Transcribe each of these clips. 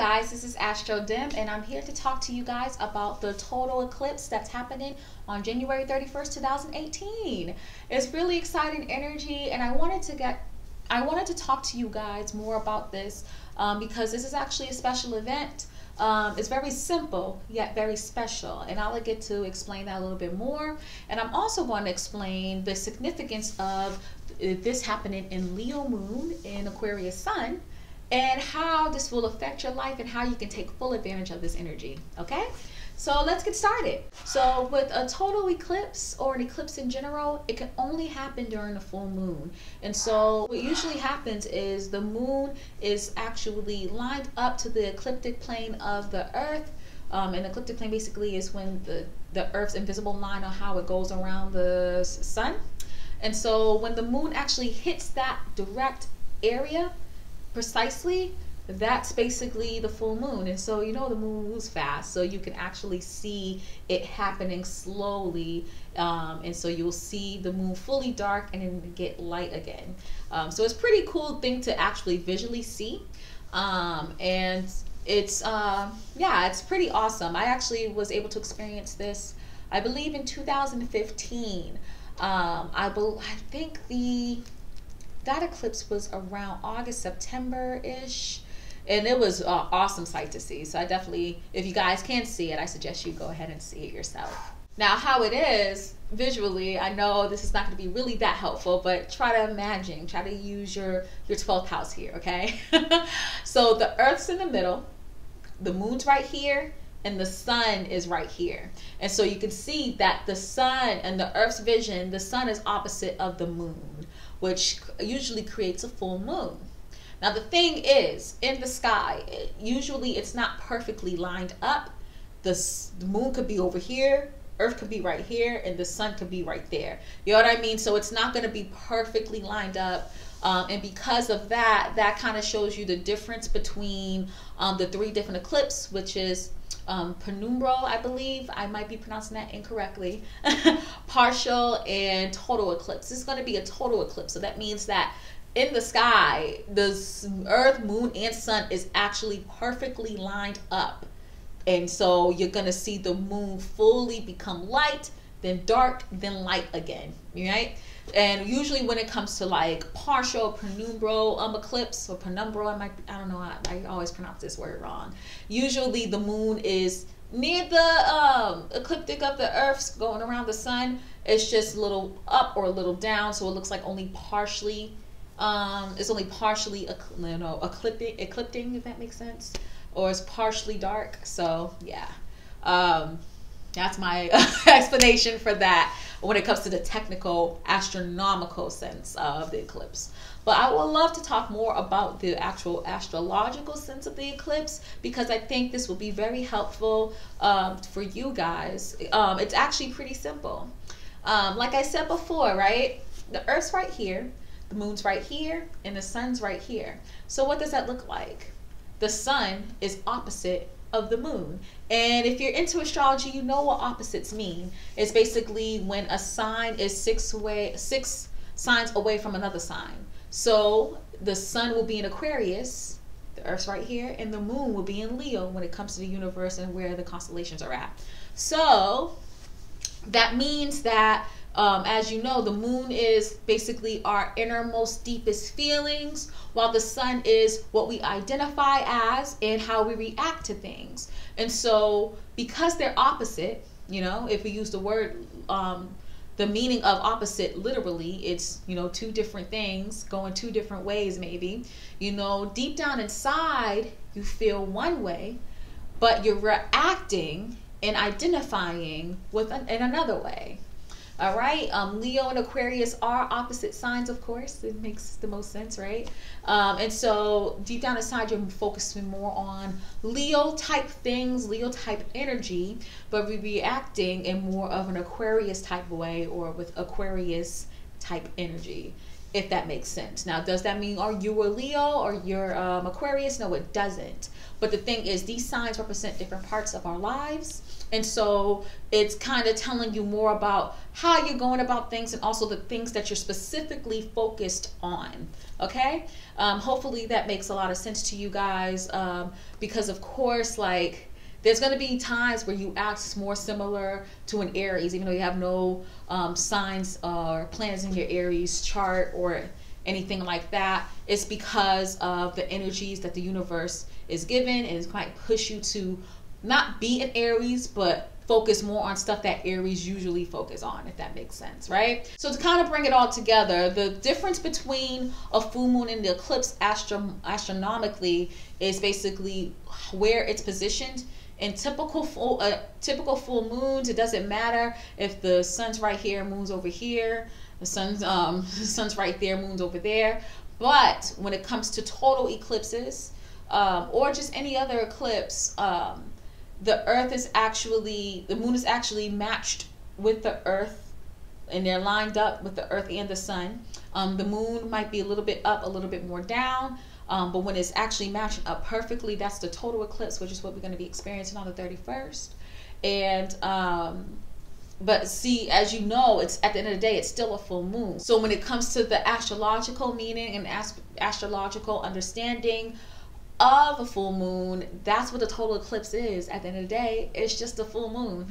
guys, this is Astro and I'm here to talk to you guys about the total eclipse that's happening on January 31st, 2018. It's really exciting energy, and I wanted to talk to you guys more about this because this is actually a special event. It's very simple yet very special, and I'll get to explain that a little bit more. And I'm also going to explain the significance of this happening in Leo moon in Aquarius sun, and how this will affect your life and how you can take full advantage of this energy. Okay, so let's get started. So with a total eclipse or an eclipse in general, it can only happen during the full moon. And so what usually happens is the moon is actually lined up to the ecliptic plane of the earth. And the ecliptic plane basically is when the earth's invisible line on how it goes around the sun. And so when the moon actually hits that direct area precisely, that's basically the full moon. And so you know the moon moves fast, so you can actually see it happening slowly, and so you'll see the moon fully dark and then get light again. So it's a pretty cool thing to actually visually see, and it's yeah, it's pretty awesome. I actually was able to experience this, I believe, in 2015. I think that eclipse was around August, September-ish, and it was an awesome sight to see. So I definitely, if you guys can see it, I suggest you go ahead and see it yourself. Now, how it is visually, I know this is not going to be really that helpful, but try to imagine, try to use your 12th house here, okay? So the Earth's in the middle, the moon's right here, and the sun is right here. And so you can see that the sun and the Earth's vision, the sun is opposite of the moon, which usually creates a full moon. Now the thing is, in the sky, usually it's not perfectly lined up. The moon could be over here, Earth could be right here, and the sun could be right there. You know what I mean? So it's not going to be perfectly lined up. And because of that, that kind of shows you the difference between the three different eclipses, which is penumbral, I believe. I might be pronouncing that incorrectly. Partial and total eclipse. This is going to be a total eclipse. So that means that in the sky, the Earth, moon, and sun is actually perfectly lined up. And so you're going to see the moon fully become light, then dark, then light again. Right? And usually when it comes to like partial, penumbral eclipse, or penumbral, I don't know, I always pronounce this word wrong. Usually the moon is near the ecliptic of the Earth going around the sun. It's just a little up or a little down, so it looks like only partially, it's only partially eclipting, if that makes sense, or it's partially dark. So yeah, that's my explanation for that when it comes to the technical astronomical sense of the eclipse. But I would love to talk more about the actual astrological sense of the eclipse, because I think this will be very helpful for you guys. It's actually pretty simple. Like I said before, right? The Earth's right here, the moon's right here, and the sun's right here. So what does that look like? The sun is opposite of the moon. And if you're into astrology, you know what opposites mean. It's basically when a sign is six signs away from another sign. So the sun will be in Aquarius, the Earth's right here, and the moon will be in Leo when it comes to the universe and where the constellations are at. So that means that as you know, the moon is basically our innermost, deepest feelings, while the sun is what we identify as and how we react to things. And so because they're opposite, you know, if we use the word, the meaning of opposite literally, it's, you know, two different things going two different ways maybe. You know, deep down inside, you feel one way, but you're reacting and identifying with in another way. All right, Leo and Aquarius are opposite signs, of course. It makes the most sense, right? And so deep down inside, you're focusing more on Leo type things, Leo type energy, but we're reacting in more of an Aquarius type way, or with Aquarius type energy. if that makes sense. Now, does that mean are you a Leo or you're Aquarius? No, it doesn't. But the thing is, these signs represent different parts of our lives. And so it's kind of telling you more about how you're going about things and also the things that you're specifically focused on. Okay? Hopefully that makes a lot of sense to you guys, because of course, like, there's going to be times where you act more similar to an Aries, even though you have no signs or planets in your Aries chart or anything like that. It's because of the energies that the universe is given, and it might push you to not be an Aries, but focus more on stuff that Aries usually focus on, if that makes sense, right? So to kind of bring it all together, the difference between a full moon and the eclipse astronomically is basically where it's positioned. In typical full moons, it doesn't matter if the sun's right here, moon's over here, the sun's right there, moon's over there. But when it comes to total eclipses, or just any other eclipse, the moon is actually matched with the earth, and they're lined up with the earth and the sun. The moon might be a little bit up, a little bit more down. But when it's actually matching up perfectly, that's the total eclipse, which is what we're going to be experiencing on the 31st. And but see, as you know, it's at the end of the day, it's still a full moon. So when it comes to the astrological meaning and astrological understanding of a full moon, that's what the total eclipse is. At the end of the day, it's just a full moon.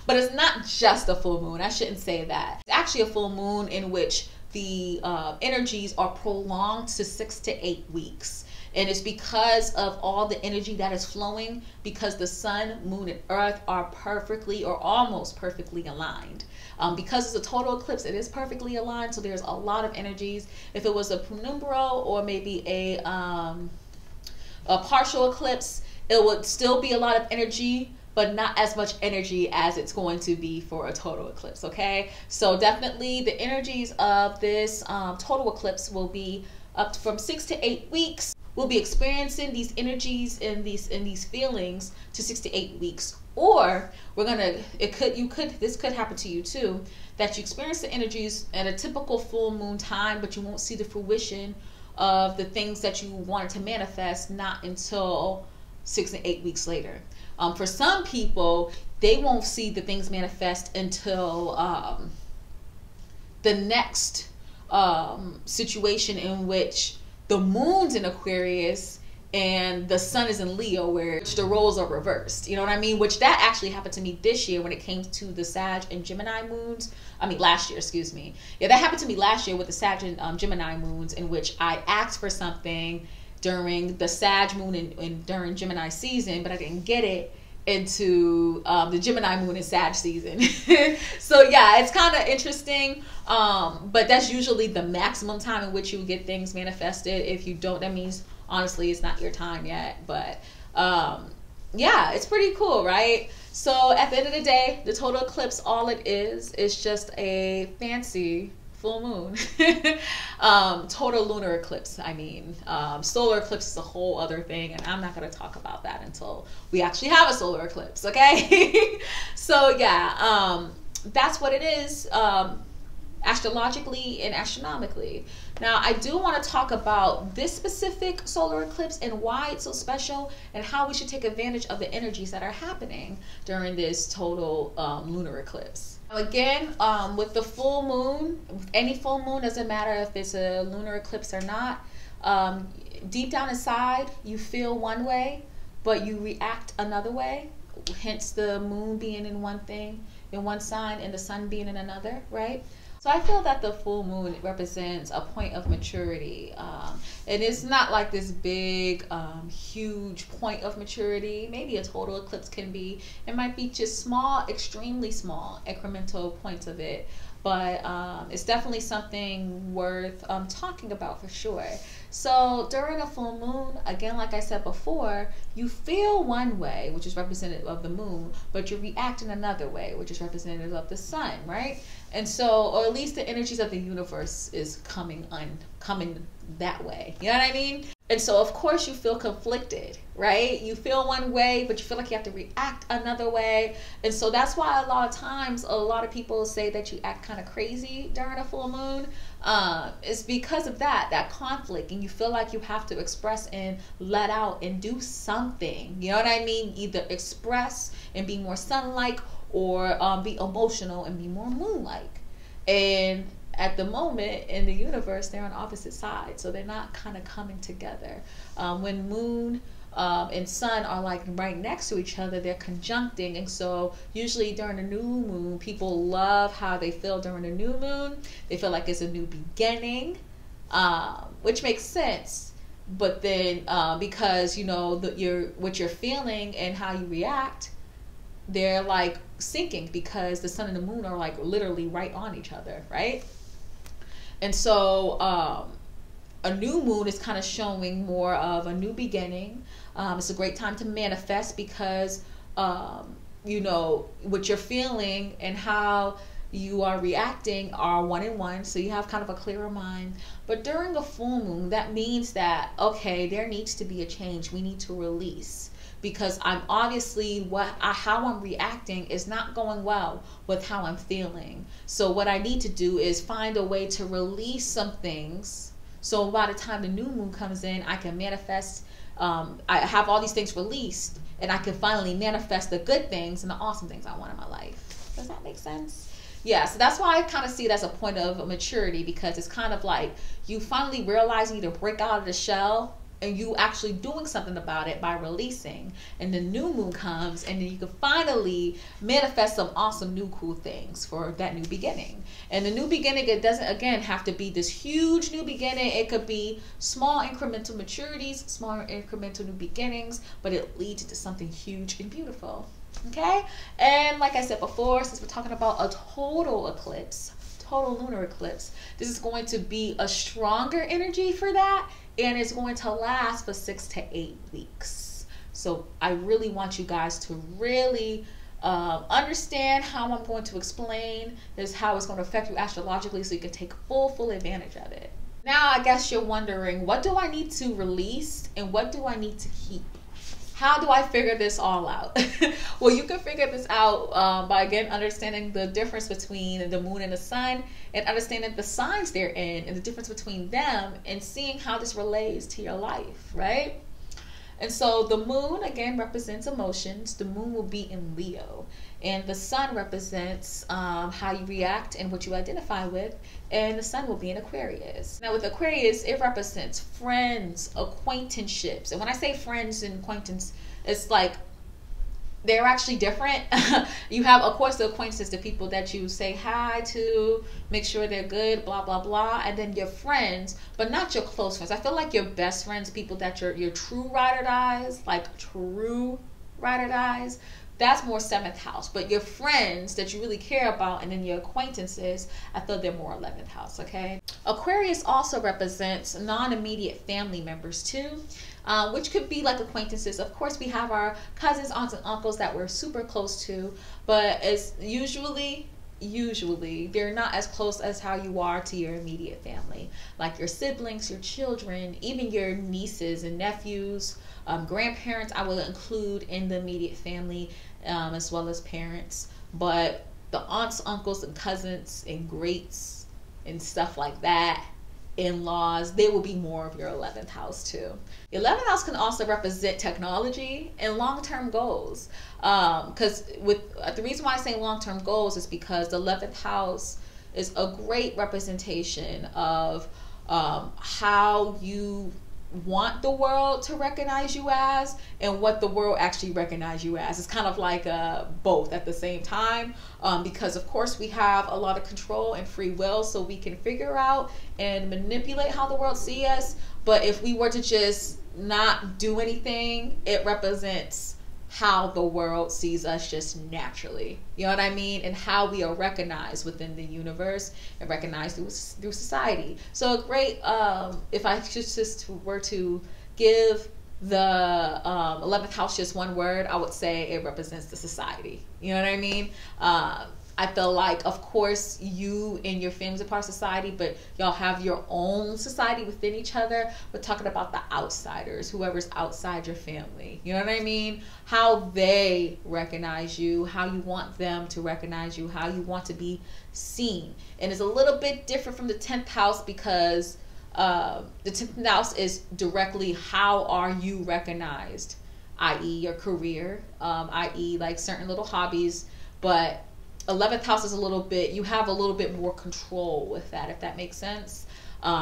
But it's not just a full moon. I shouldn't say that. It's actually a full moon in which the energies are prolonged to 6 to 8 weeks. And it's because of all the energy that is flowing, because the sun, moon, and earth are perfectly or almost perfectly aligned. Because it's a total eclipse, it is perfectly aligned, so there's a lot of energies. If it was a penumbral or maybe a partial eclipse, it would still be a lot of energy, but not as much energy as it's going to be for a total eclipse, okay? So definitely the energies of this total eclipse will be up from 6 to 8 weeks. We'll be experiencing these energies and these feelings to 6 to 8 weeks. Or this could happen to you too, that you experience the energies at a typical full moon time, but you won't see the fruition of the things that you wanted to manifest not until 6 and 8 weeks later. For some people, they won't see the things manifest until the next situation in which the moon's in Aquarius and the sun is in Leo, where the roles are reversed. You know what I mean? Which that actually happened to me this year when it came to the Sag and Gemini moons. I mean, last year, excuse me. Yeah, that happened to me last year with the Sag and Gemini moons, in which I asked for something during the Sag moon and during Gemini season, but I didn't get it into the Gemini moon and Sag season. So yeah, it's kind of interesting, but that's usually the maximum time in which you get things manifested. If you don't, that means honestly it's not your time yet. But yeah, it's pretty cool, right? So at the end of the day, the total eclipse, all it is just a fancy full moon. Total lunar eclipse, I mean. Solar eclipse is a whole other thing, and I'm not going to talk about that until we actually have a solar eclipse, okay? So yeah, that's what it is, astrologically and astronomically. Now, I do want to talk about this specific solar eclipse and why it's so special and how we should take advantage of the energies that are happening during this total lunar eclipse. Again, with the full moon, any full moon, doesn't matter if it's a lunar eclipse or not, deep down inside, you feel one way, but you react another way. Hence the moon being in one thing, in one sign, and the sun being in another, right? So I feel that the full moon represents a point of maturity. And it's not like this big, huge point of maturity. Maybe a total eclipse can be. It might be just small, extremely small, incremental points of it. But it's definitely something worth talking about for sure. So during a full moon, again, like I said before, you feel one way, which is representative of the moon, but you react in another way, which is representative of the sun, right? And so, or at least the energies of the universe is coming that way. You know what I mean? And so, of course, you feel conflicted, right? You feel one way, but you feel like you have to react another way. And so that's why a lot of times, a lot of people say that you act kind of crazy during a full moon. It's because of that conflict, and you feel like you have to express and let out and do something. You know what I mean? Either express and be more sun-like, or be emotional and be more moon-like. And at the moment in the universe, they're on opposite sides, so they're not kind of coming together. When moon and sun are like right next to each other, they're conjuncting. And so usually during the new moon, people love how they feel during the new moon. They feel like it's a new beginning, which makes sense. But then because you know what you're feeling and how you react, they're like syncing, because the sun and the moon are like literally right on each other, right? And so a new moon is kind of showing more of a new beginning. It's a great time to manifest, because you know, what you're feeling and how you are reacting are one in one, so you have kind of a clearer mind. But during a full moon, that means that, okay, there needs to be a change. We need to release, because I'm obviously how I'm reacting is not going well with how I'm feeling. So what I need to do is find a way to release some things, so by the time the new moon comes in, I can manifest. I have all these things released, and I can finally manifest the good things and the awesome things I want in my life. Does that make sense? Yeah, so that's why I kind of see it as a point of maturity, because it's kind of like you finally realize you need to break out of the shell, and you actually doing something about it by releasing. And the new moon comes, and then you can finally manifest some awesome new cool things for that new beginning. And the new beginning, it doesn't again have to be this huge new beginning. It could be small incremental maturities, smaller incremental new beginnings, but it leads to something huge and beautiful. Okay? And like I said before, since we're talking about a total eclipse, total lunar eclipse, this is going to be a stronger energy for that, and it's going to last for 6 to 8 weeks. So I really want you guys to really understand how I'm going to explain this, how it's going to affect you astrologically, so you can take full advantage of it. Now, I guess you're wondering, what do I need to release and what do I need to keep? How do I figure this all out? Well, you can figure this out by, again, understanding the difference between the moon and the sun, and understanding the signs they're in and the difference between them, and seeing how this relates to your life, right? And so the moon, again, represents emotions. The moon will be in Leo. And the sun represents how you react and what you identify with. And the sun will be in Aquarius. Now with Aquarius, it represents friends, acquaintanceships. And when I say friends and acquaintance, it's like they're actually different. You have, of course, the acquaintances, the people that you say hi to, make sure they're good, blah, blah, blah. And then your friends, but not your close friends. I feel like your best friends, people that your true ride or dies, like true ride or dies, that's more 7th house. But your friends that you really care about, and then your acquaintances, I feel they're more 11th house, okay? Aquarius also represents non-immediate family members too, which could be like acquaintances. Of course, we have our cousins, aunts, and uncles that we're super close to, but it's usually they're not as close as how you are to your immediate family, like your siblings, your children, even your nieces and nephews, grandparents. I will include in the immediate family, as well as parents. But the aunts, uncles, and cousins and greats and stuff like that, in-laws, they will be more of your 11th house too. The 11th house can also represent technology and long-term goals, because the reason why I say long-term goals is because the 11th house is a great representation of how you want the world to recognize you as, and what the world actually recognize you as. It's kind of like both at the same time, because of course we have a lot of control and free will, so we can figure out and manipulate how the world sees us. But if we were to just not do anything, it represents how the world sees us just naturally, you know what I mean, and how we are recognized within the universe and recognized through society. So great, if I just were to give the 11th house just one word, I would say it represents the society, you know what I mean. I feel like, of course, you and your family's a part of society, but y'all have your own society within each other. We're talking about the outsiders, whoever's outside your family. You know what I mean? How they recognize you, how you want them to recognize you, how you want to be seen. And it's a little bit different from the 10th house because the 10th house is directly how are you recognized, i.e. your career, i.e. like certain little hobbies, but 11th house is a little bit, you have a little bit more control with that, if that makes sense.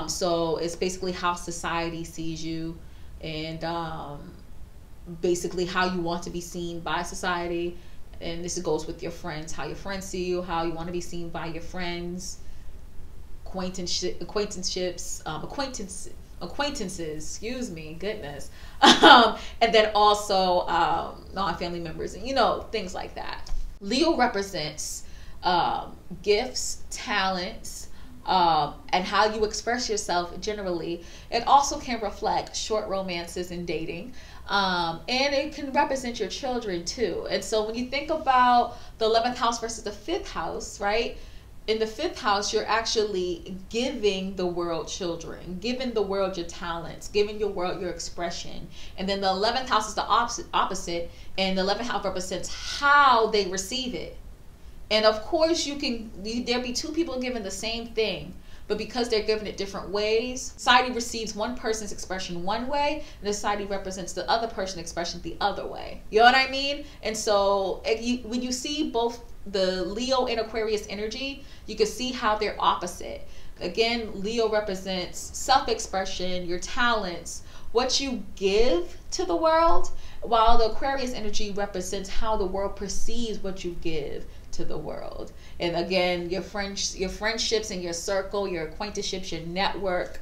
So it's basically how society sees you, and basically how you want to be seen by society. And this goes with your friends, how your friends see you, how you want to be seen by your friends, acquaintances, excuse me, goodness. And then also non-family members, and you know, things like that. Leo represents gifts, talents, and how you express yourself generally. It also can reflect short romances and dating. And it can represent your children too. And so when you think about the 11th house versus the 5th house, right? In the 5th house, you're actually giving the world children, giving the world your talents, giving your world your expression. And then the 11th house is the opposite, and the 11th house represents how they receive it. And of course, there'll be two people giving the same thing, but because they're given it different ways, society receives one person's expression one way, and the society represents the other person's expression the other way. You know what I mean? And so when you see both the Leo and Aquarius energy, you can see how they're opposite. Again, Leo represents self-expression, your talents, what you give to the world, while the Aquarius energy represents how the world perceives what you give to the world. And again, your friendships and your circle, your acquaintanceships, your network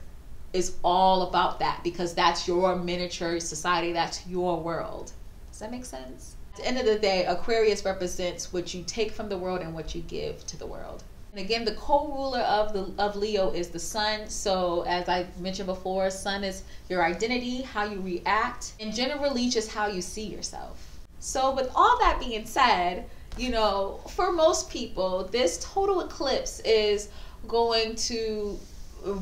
is all about that, because that's your miniature society, that's your world. Does that make sense? At the end of the day, Aquarius represents what you take from the world and what you give to the world. And again, the co-ruler of Leo is the sun. So as I mentioned before, sun is your identity, how you react, and generally just how you see yourself. So with all that being said, you know, for most people, this total eclipse is going to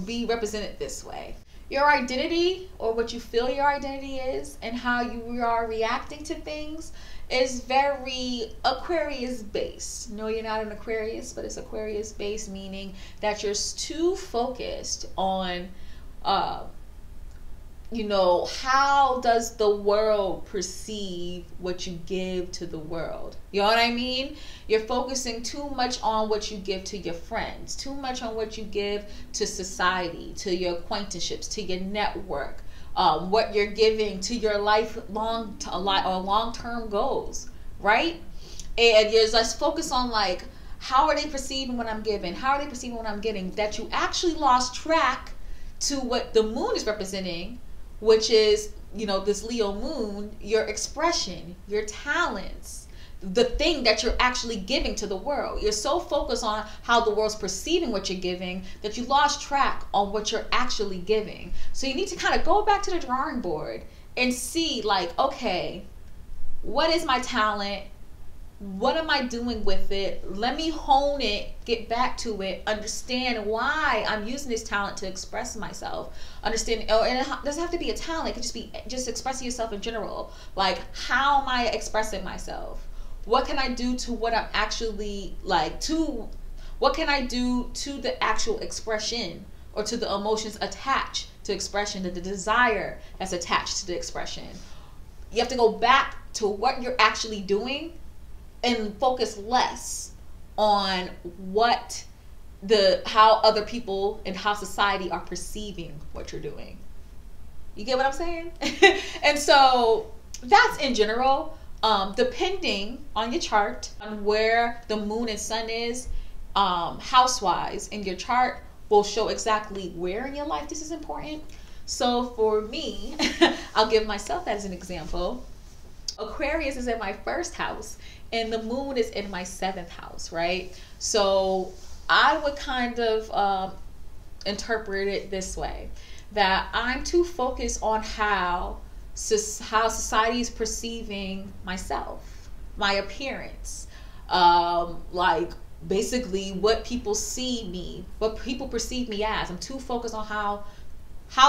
be represented this way. Your identity, or what you feel your identity is, and how you are reacting to things is very Aquarius based. No, you're not an Aquarius, but it's Aquarius based, meaning that you're too focused on you know, how does the world perceive what you give to the world? You know what I mean? You're focusing too much on what you give to your friends, too much on what you give to society, to your acquaintanceships, to your network, what you're giving to your long-term goals, right? And you're just focused on like, how are they perceiving what I'm giving? How are they perceiving what I'm getting? That you actually lost track to what the moon is representing, which is, you know, this Leo moon, your expression, your talents, the thing that you're actually giving to the world. You're so focused on how the world's perceiving what you're giving that you lost track on what you're actually giving. So you need to kind of go back to the drawing board and see like, okay, what is my talent? What am I doing with it? Let me hone it, get back to it, understand why I'm using this talent to express myself. Understand, oh, and it doesn't have to be a talent. It could just be just expressing yourself in general. Like, how am I expressing myself? What can I do to what I'm actually like what can I do to the actual expression, or to the emotions attached to expression, to the desire that's attached to the expression? You have to go back to what you're actually doing and focus less on how other people and how society are perceiving what you're doing. You get what I'm saying? And so that's in general, depending on your chart, on where the moon and sun is, house-wise in your chart will show exactly where in your life this is important. So for me, I'll give myself as an example. Aquarius is in my first house, and the moon is in my 7th house, right? So I would kind of interpret it this way, that I'm too focused on how society is perceiving myself, my appearance, like basically what people see me, what people perceive me as. I'm too focused on how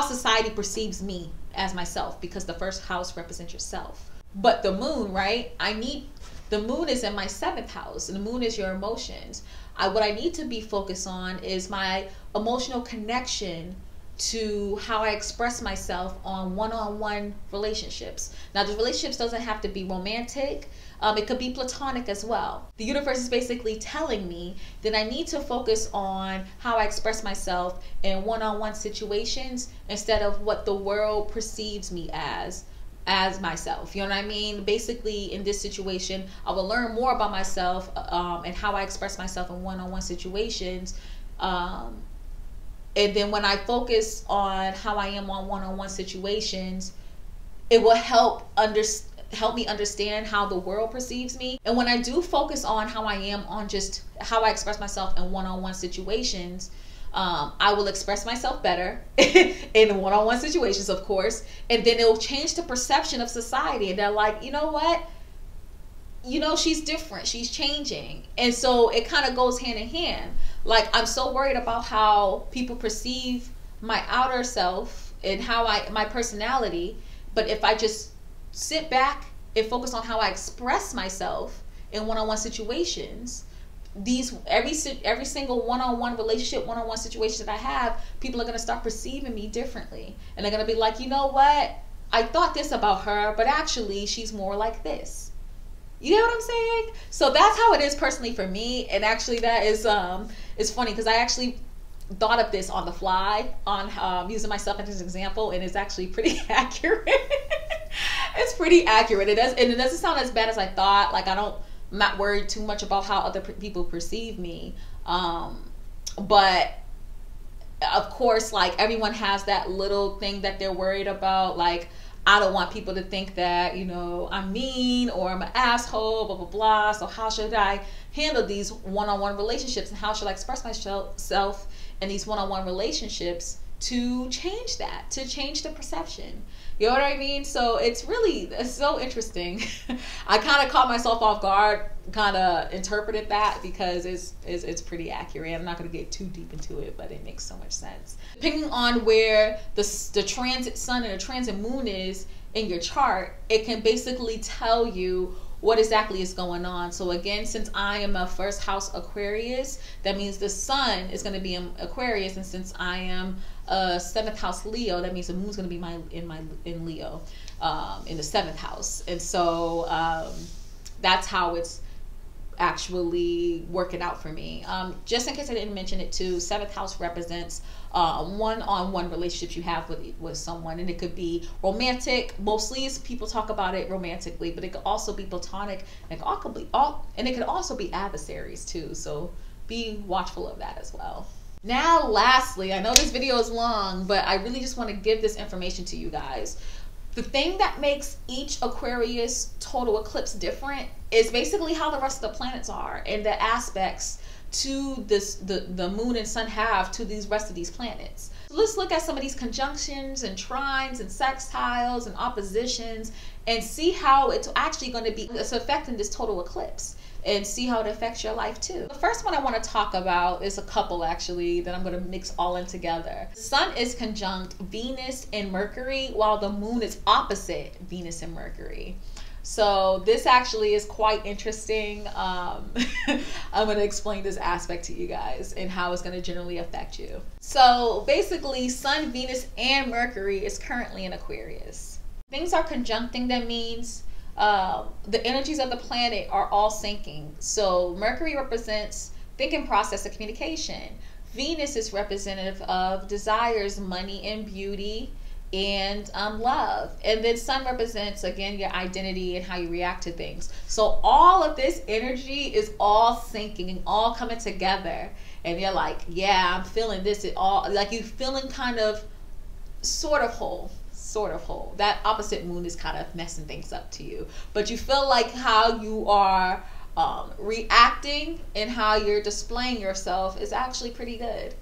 society perceives me as myself, because the first house represents yourself. But the moon, right? The moon is in my 7th house, and the moon is your emotions. What I need to be focused on is my emotional connection to how I express myself on one-on-one relationships. Now, the relationships doesn't have to be romantic. It could be platonic as well. The universe is basically telling me that I need to focus on how I express myself in one-on-one situations instead of what the world perceives me as myself. You know what I mean? Basically, in this situation, I will learn more about myself and how I express myself in one-on-one situations. And then when I focus on how I am on one-on-one situations, it will help me understand how the world perceives me. And when I do focus on how I am on just how I express myself in one-on-one situations, I will express myself better in one-on-one situations, of course. And then it will change the perception of society. And they're like, you know what? You know, she's different. She's changing. And so it kind of goes hand in hand. Like, I'm so worried about how people perceive my outer self and how my personality. But if I just sit back and focus on how I express myself in one-on-one situations, every single one-on-one relationship, one-on-one situation that I have, people are going to start perceiving me differently. And they're going to be like, you know what? I thought this about her, but actually she's more like this. You know what I'm saying? So that's how it is personally for me. And actually that is it's funny because I actually thought of this on the fly on using myself as an example, and it's actually pretty accurate. It's pretty accurate. It doesn't sound as bad as I thought. Like, I'm not worried too much about how other people perceive me. But of course, like, everyone has that little thing that they're worried about. Like, I don't want people to think that, you know, I'm mean or I'm an asshole, blah, blah, blah. So how should I handle these one-on-one relationships, and how should I express myself in these one-on-one relationships to change that, to change the perception? You know what I mean? So it's so interesting. I kind of caught myself off guard, kind of interpreted that, because it's pretty accurate. I'm not going to get too deep into it, but it makes so much sense. Depending on where the transit sun and the transit moon is in your chart, it can basically tell you what exactly is going on. So again, since I am a 1st house Aquarius, that means the sun is going to be in Aquarius, and since I am a 7th house Leo, that means the moon's going to be in Leo, in the 7th house. And so that's how it's actually working out for me. Just in case I didn't mention it too, 7th house represents one-on-one relationships you have with someone, and it could be romantic. Mostly people talk about it romantically, but it could also be platonic, and it could also be adversaries too. So be watchful of that as well. Now, lastly, I know this video is long, but I really just want to give this information to you guys. The thing that makes each Aquarius total eclipse different is basically how the rest of the planets are, and the aspects to the moon and sun have to these rest of these planets. So let's look at some of these conjunctions and trines and sextiles and oppositions and see how it's actually going to be affecting this total eclipse, and see how it affects your life too. The first one I want to talk about is a couple actually that I'm going to mix all in together. The sun is conjunct Venus and Mercury, while the moon is opposite Venus and Mercury. So this actually is quite interesting. I'm going to explain this aspect to you guys and how it's going to generally affect you. So basically, Sun, Venus, and Mercury is currently in Aquarius. Things are conjuncting. That means the energies of the planet are all syncing. So Mercury represents thinking process and communication. Venus is representative of desires, money, and beauty, and love. And then Sun represents, again, your identity and how you react to things. So all of this energy is all syncing and all coming together, and you're like, yeah, I'm feeling this. It all, like, you feeling kind of sort of whole. That opposite moon is kind of messing things up to you, but you feel like how you are reacting and how you're displaying yourself is actually pretty good.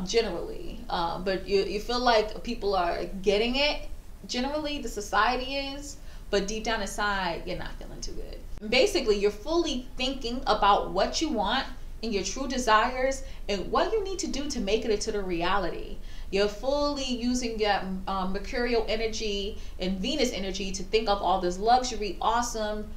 Generally, but you feel like people are getting it. Generally, the society is, but deep down inside, you're not feeling too good. Basically, you're fully thinking about what you want in your true desires and what you need to do to make it into the reality. You're fully using that Mercurial energy and Venus energy to think of all this luxury, awesome,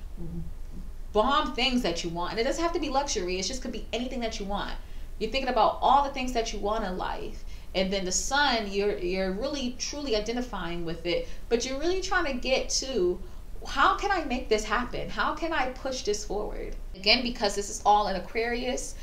bomb things that you want. And it doesn't have to be luxury. It just could be anything that you want. You're thinking about all the things that you want in life. And then the sun, you're really truly identifying with it, but you're really trying to get to, how can I make this happen? How can I push this forward? Again, because this is all in Aquarius,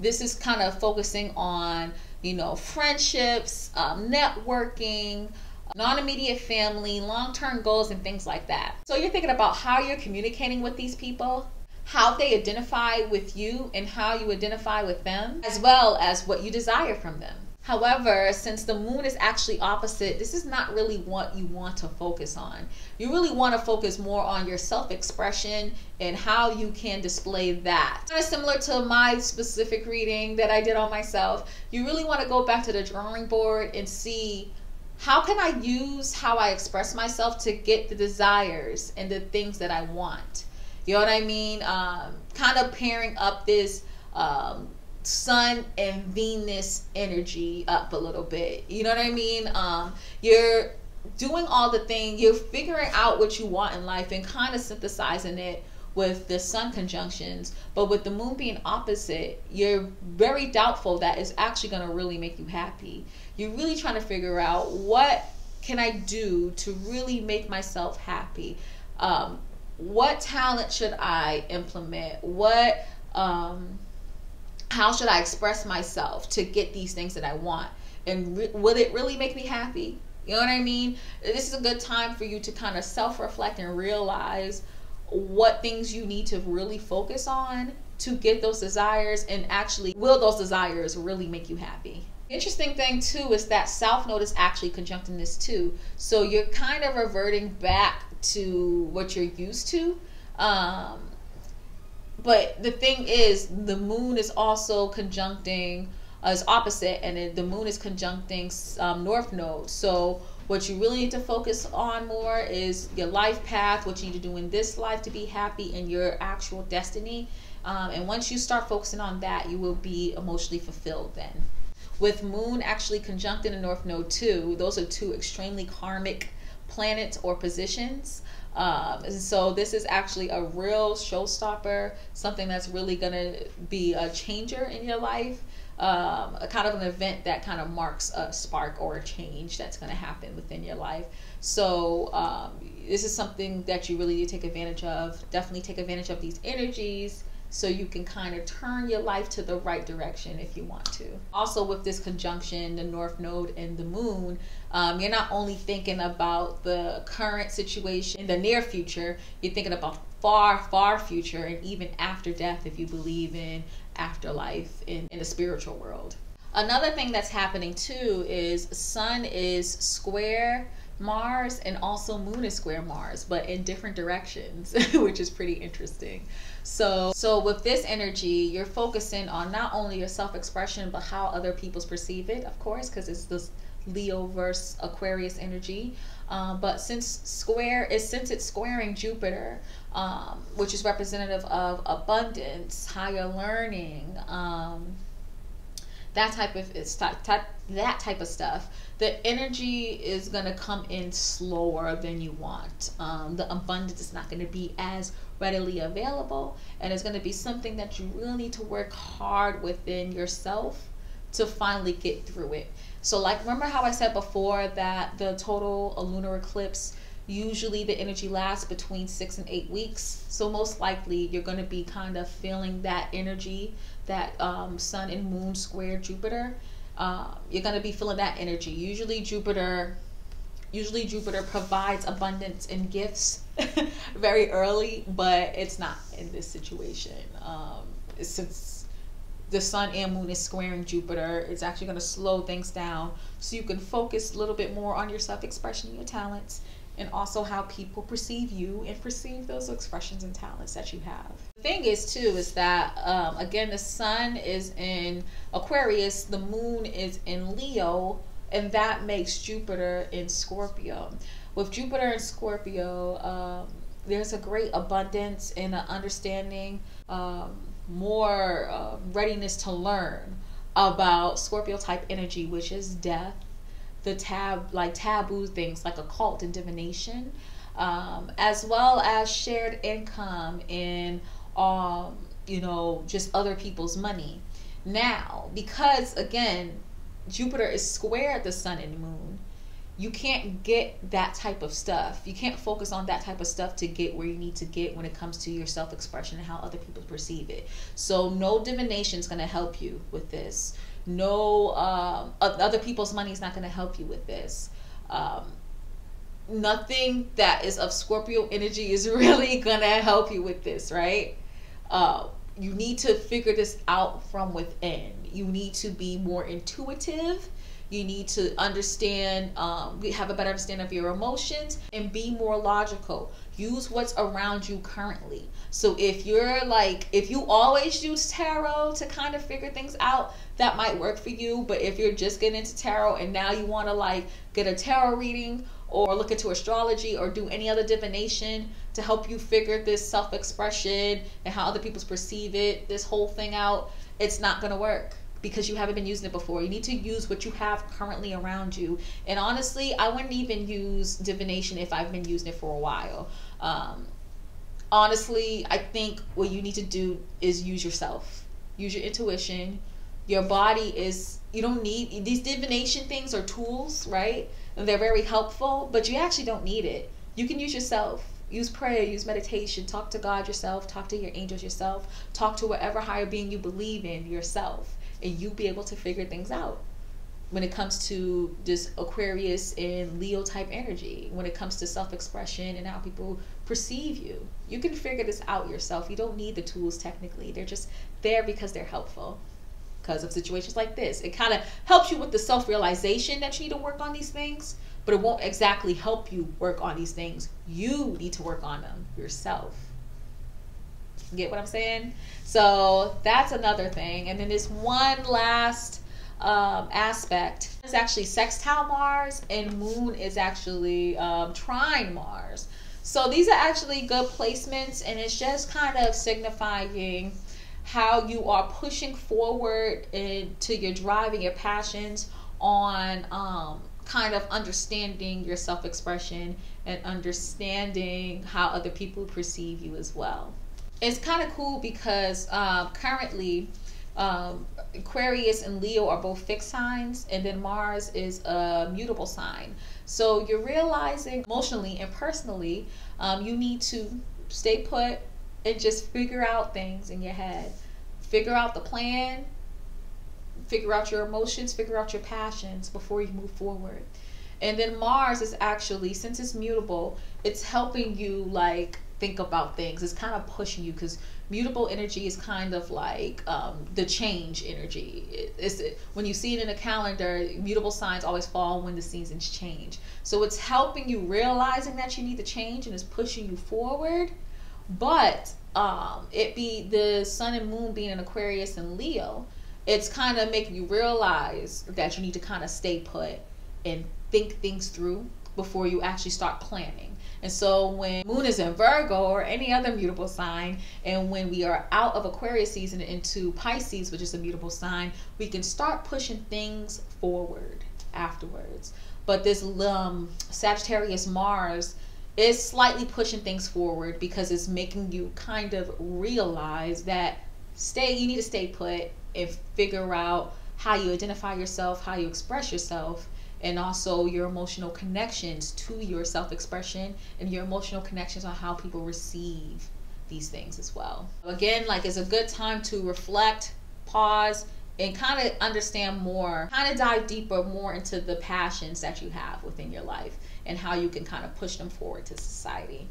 this is kind of focusing on, you know, friendships, networking, non-immediate family, long-term goals, and things like that. So you're thinking about how you're communicating with these people, how they identify with you, and how you identify with them, as well as what you desire from them. However, since the moon is actually opposite, this is not really what you want to focus on. You really want to focus more on your self-expression and how you can display that. Kind of similar to my specific reading that I did on myself. You really want to go back to the drawing board and see, how can I use how I express myself to get the desires and the things that I want? You know what I mean? Kind of pairing up this Sun and Venus energy up a little bit. You know what I mean? You're doing all the things, you're figuring out what you want in life and kind of synthesizing it with the sun conjunctions. But with the moon being opposite, you're very doubtful that it's actually going to really make you happy. You're really trying to figure out, what can I do to really make myself happy? What talent should I implement? What how should I express myself to get these things that I want? And will it really make me happy? You know what I mean? This is a good time for you to kind of self-reflect and realize what things you need to really focus on to get those desires, and actually, will those desires really make you happy? Interesting thing too is that South Node is actually conjuncting this too. So you're kind of reverting back to what you're used to. But the thing is, the moon is also conjuncting, is opposite, and the moon is conjuncting North Node. So what you really need to focus on more is your life path, what you need to do in this life to be happy, and your actual destiny. And once you start focusing on that, you will be emotionally fulfilled then. With moon actually conjuncting the North Node too, those are two extremely karmic planets or positions. So this is actually a real showstopper, something that's really going to be a changer in your life, a kind of an event that kind of marks a spark or a change that's going to happen within your life. So this is something that you really need to take advantage of. Definitely take advantage of these energies so you can kind of turn your life to the right direction if you want to. Also, with this conjunction, the North Node and the moon, you're not only thinking about the current situation in the near future, you're thinking about far, far future, and even after death, if you believe in afterlife in the spiritual world. Another thing that's happening too is Sun is square Mars, and also moon is square Mars, but in different directions, which is pretty interesting. So with this energy, you're focusing on not only your self-expression, but how other people perceive it, of course, because it's this Leo versus Aquarius energy. But since it's squaring Jupiter, which is representative of abundance, higher learning, that type of stuff, the energy is going to come in slower than you want. The abundance is not going to be as readily available, and it's going to be something that you really need to work hard within yourself to finally get through it. So like, remember how I said before that the total lunar eclipse, usually the energy lasts between 6 and 8 weeks. So most likely you're going to be kind of feeling that energy, that Sun and Moon square Jupiter. You're going to be feeling that energy. Usually Jupiter provides abundance and gifts very early, but it's not in this situation. Since the Sun and Moon is squaring Jupiter, it's actually going to slow things down so you can focus a little bit more on your self-expression and your talents, and also how people perceive you and perceive those expressions and talents that you have. The thing is too is that again, the Sun is in Aquarius, the Moon is in Leo, and that makes Jupiter in Scorpio. With Jupiter in Scorpio, there's a great abundance and an understanding more readiness to learn about Scorpio type energy, which is death, the taboo things like occult and divination, as well as shared income and just other people's money. Now, because again, Jupiter is square the sun and moon, you can't get that type of stuff. You can't focus on that type of stuff to get where you need to get when it comes to your self-expression and how other people perceive it. So no divination is going to help you with this. No, other people's money is not going to help you with this. Nothing that is of Scorpio energy is really going to help you with this, right? You need to figure this out from within. You need to be more intuitive. You need to understand, have a better understanding of your emotions and be more logical. Use what's around you currently. So if you always use tarot to kind of figure things out, that might work for you. But if you're just getting into tarot and now you want to get a tarot reading or look into astrology or do any other divination to help you figure this self-expression and how other people perceive it, this whole thing out, it's not going to work, because you haven't been using it before. You need to use what you have currently around you. And honestly, I wouldn't even use divination if I've been using it for a while. Honestly, I think what you need to do is use yourself. Use your intuition. Your body is, you don't need, these divination things are tools, right? And they're very helpful, but you actually don't need it. You can use yourself. Use prayer, use meditation, talk to God yourself, talk to your angels yourself, talk to whatever higher being you believe in yourself. And you'll be able to figure things out when it comes to this Aquarius and Leo type energy, when it comes to self-expression and how people perceive you. You can figure this out yourself. You don't need the tools technically. They're just there because they're helpful. Because of situations like this, it kind of helps you with the self-realization that you need to work on these things, but it won't exactly help you work on these things. You need to work on them yourself. Get what I'm saying? So that's another thing. And then this one last aspect is actually sextile Mars, and Moon is actually trine Mars. So these are actually good placements, and it's just kind of signifying how you are pushing forward into your drive and your passions on kind of understanding your self-expression and understanding how other people perceive you as well. It's kind of cool because currently Aquarius and Leo are both fixed signs, and then Mars is a mutable sign. So you're realizing emotionally and personally, you need to stay put and just figure out things in your head. Figure out the plan, figure out your emotions, figure out your passions before you move forward. And then Mars is actually, since it's mutable, it's helping you think about things. It's kind of pushing you, because mutable energy is kind of like the change energy. When you see it in a calendar, mutable signs always fall when the seasons change. So it's helping you realizing that you need to change, and it's pushing you forward. But the sun and moon being in Aquarius and Leo, it's kind of making you realize that you need to kind of stay put and think things through before you actually start planning. And so when Moon is in Virgo or any other mutable sign, and when we are out of Aquarius season into Pisces, which is a mutable sign, we can start pushing things forward afterwards. But this Sagittarius Mars is slightly pushing things forward, because it's making you kind of realize that you need to stay put and figure out how you identify yourself, how you express yourself, and also your emotional connections to your self-expression and your emotional connections on how people receive these things as well. Again, it's a good time to reflect, pause, and kind of understand more, kind of dive deeper more into the passions that you have within your life and how you can kind of push them forward to society.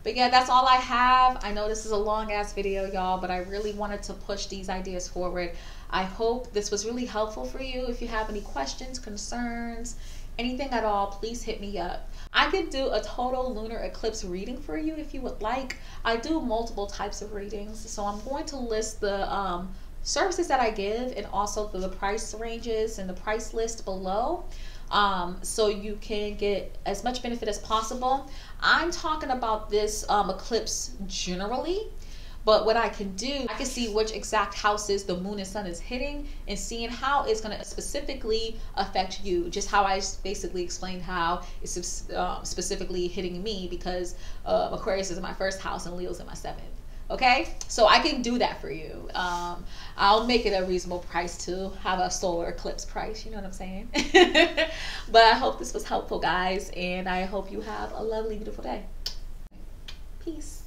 But yeah, that's all I have. I know this is a long ass video, y'all, but I really wanted to push these ideas forward. I hope this was really helpful for you. If you have any questions, concerns, anything at all, please hit me up. I could do a total lunar eclipse reading for you if you would like. I do multiple types of readings, so I'm going to list the services that I give and also the price ranges and the price list below, so you can get as much benefit as possible. I'm talking about this eclipse generally, But what I can do, I can see which exact houses the moon and sun is hitting and seeing how it's going to specifically affect you. Just how I basically explained how it's specifically hitting me, because Aquarius is my first house and Leo's in my 7th. Okay, so I can do that for you. I'll make it a reasonable price to have a solar eclipse price, you know what I'm saying? But I hope this was helpful, guys, and I hope you have a lovely, beautiful day. Peace.